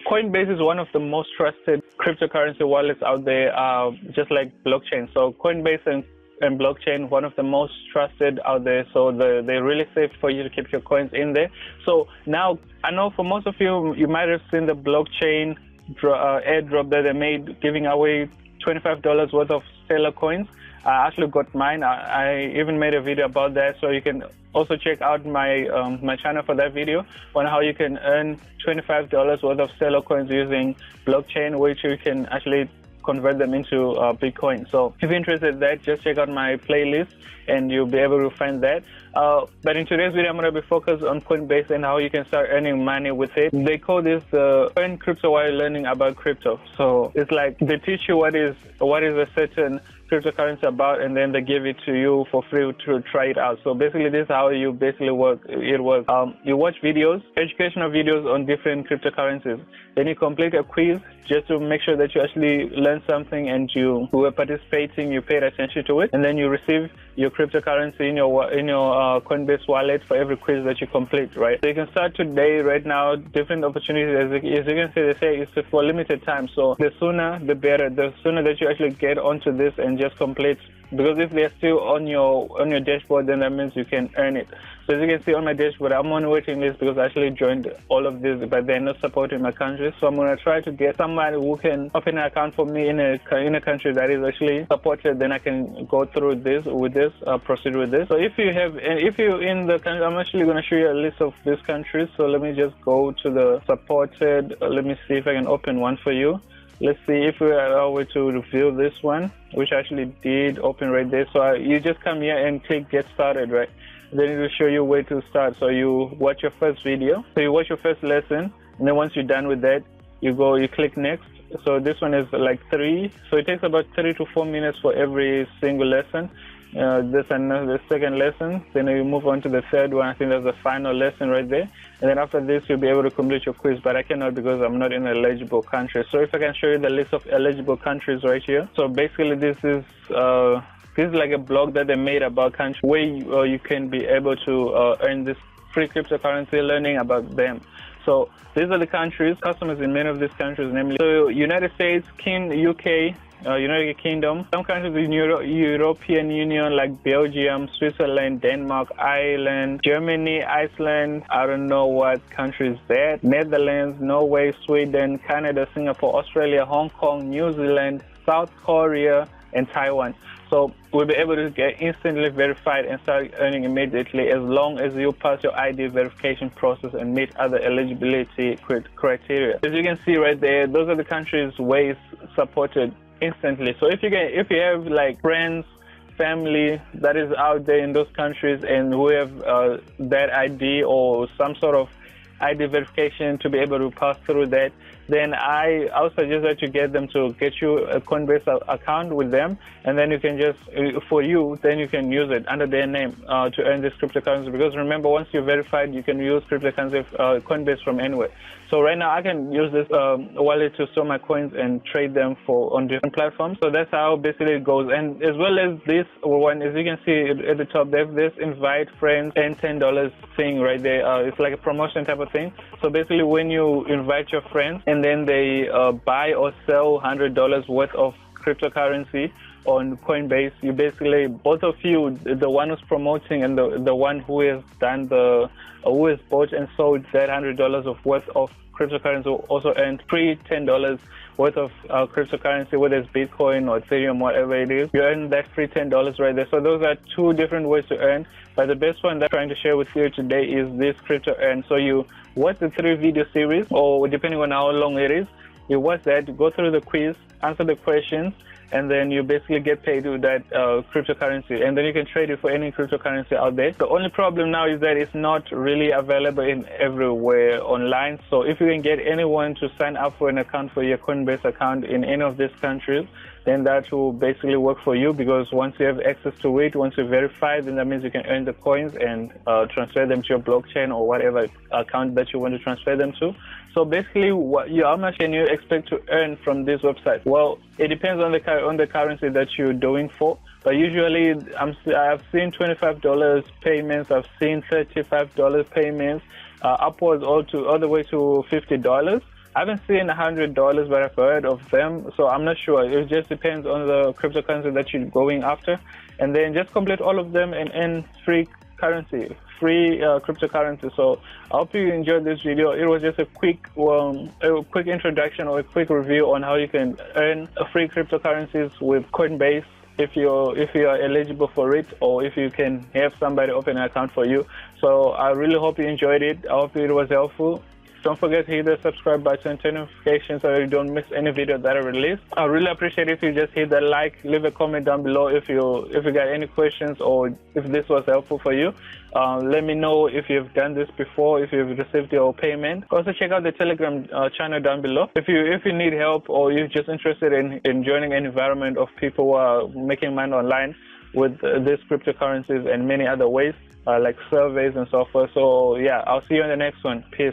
Coinbase is one of the most trusted cryptocurrency wallets out there, just like blockchain. So Coinbase and blockchain, one of the most trusted out there. So they're really safe for you to keep your coins in there. So now, I know for most of you, you might have seen the blockchain airdrop that they made, giving away $25 worth of stellar coins. I actually got mine. I even made a video about that, so you can also check out my my channel for that video on how you can earn $25 worth of stellar coins using blockchain, which you can actually convert them into Bitcoin. So if you're interested in that, just check out my playlist and you'll be able to find that. But in today's video, I'm going to be focused on Coinbase and how you can start earning money with it. They call this earn crypto while learning about crypto. So it's like they teach you what is a certain cryptocurrency about, and then they give it to you for free to try it out. So basically, this is how you basically work. It works. You watch videos, educational videos on different cryptocurrencies. Then you complete a quiz just to make sure that you actually learn something and you were participating, you paid attention to it, and then you receive your cryptocurrency in your Coinbase wallet for every quiz that you complete, right? So you can start today, right now, different opportunities. As you can see, they say it's for limited time. So the sooner, the better. The sooner that you actually get onto this and just complete, because if they're still on your dashboard, then that means you can earn it. So as you can see on my dashboard, I'm on waiting list because I actually joined all of this, but they're not supporting my country. So I'm gonna try to get somebody who can open an account for me in a country that is actually supported. Then I can go through this proceed with this. So if you're in the country, I'm actually gonna show you a list of these countries. So let me just go to the supported. Let me see if I can open one for you. Let's see if we are able to reveal this one, which I actually did open right there. So you just come here and click get started, right? Then it will show you where to start. So you watch your first video. So you watch your first lesson, and then once you're done with that, you click next. So this one is like 3. So it takes about 3 to 4 minutes for every single lesson. This and the second lesson, then you move on to the third one. I think that's the final lesson right there, and then after this you'll be able to complete your quiz, but I cannot because I'm not in an eligible country. So if I can show you the list of eligible countries right here. So basically this is like a blog that they made about countries where you can be able to earn this free cryptocurrency, learning about them. So these are the countries, customers in many of these countries, namely United States, UK, United Kingdom, some countries in European Union like Belgium, Switzerland, Denmark, Ireland, Germany, Iceland, I don't know what country is that, Netherlands, Norway, Sweden, Canada, Singapore, Australia, Hong Kong, New Zealand, South Korea, and Taiwan. So we'll be able to get instantly verified and start earning immediately as long as you pass your ID verification process and meet other eligibility criteria. As you can see right there, those are the countries where it's supported instantly. So if you have like friends, family that is out there in those countries and who have that ID or some sort of ID verification to be able to pass through that, then I would suggest that you get them to get you a Coinbase account with them, and then you can just, then you can use it under their name to earn this cryptocurrency. Because remember, once you're verified, you can use cryptocurrency Coinbase from anywhere. So right now I can use this wallet to store my coins and trade them on different platforms. So that's how basically it goes. And as well as this one, as you can see at the top, they have this invite friends and $10 thing right there. It's like a promotion type of thing. So basically when you invite your friends and then they buy or sell $100 worth of cryptocurrency on Coinbase, you basically, both of you, the one who's promoting and the one who has done who has bought and sold that $100 of worth of cryptocurrency, will also earn free $10 worth of cryptocurrency, whether it's Bitcoin or Ethereum, whatever it is. You earn that free $10 right there. So those are two different ways to earn, but the best one that I'm trying to share with you today is this crypto earn. So you watch the 3 video series, or depending on how long it is, you watch that, go through the quiz, answer the questions, and then you basically get paid with that cryptocurrency, and then you can trade it for any cryptocurrency out there. The only problem now is that it's not really available in everywhere online. So if you can get anyone to sign up for an account for your Coinbase account in any of these countries, then that will basically work for you, because once you have access to it, once you verify, then that means you can earn the coins and transfer them to your blockchain or whatever account that you want to transfer them to. So basically, how much can you expect to earn from this website? Well, it depends on the currency that you're doing for. But usually, I've seen $25 payments. I've seen $35 payments, upwards all the way to $50. I haven't seen $100, but I've heard of them, so I'm not sure. It just depends on the cryptocurrency that you're going after, and then just complete all of them and earn free currency, free cryptocurrency. So I hope you enjoyed this video. It was just a quick introduction or a quick review on how you can earn free cryptocurrencies with Coinbase if you are eligible for it, or if you can have somebody open an account for you. So I really hope you enjoyed it. I hope it was helpful. Don't forget to hit the subscribe button, turn notifications so you don't miss any video that I release. I really appreciate if you just hit the like, leave a comment down below if you got any questions or if this was helpful for you. Let me know if you've done this before, if you've received your payment. Also check out the Telegram channel down below. If you need help or you're just interested in joining an environment of people who are making money online with these cryptocurrencies and many other ways, like surveys and so forth. So yeah, I'll see you in the next one. Peace.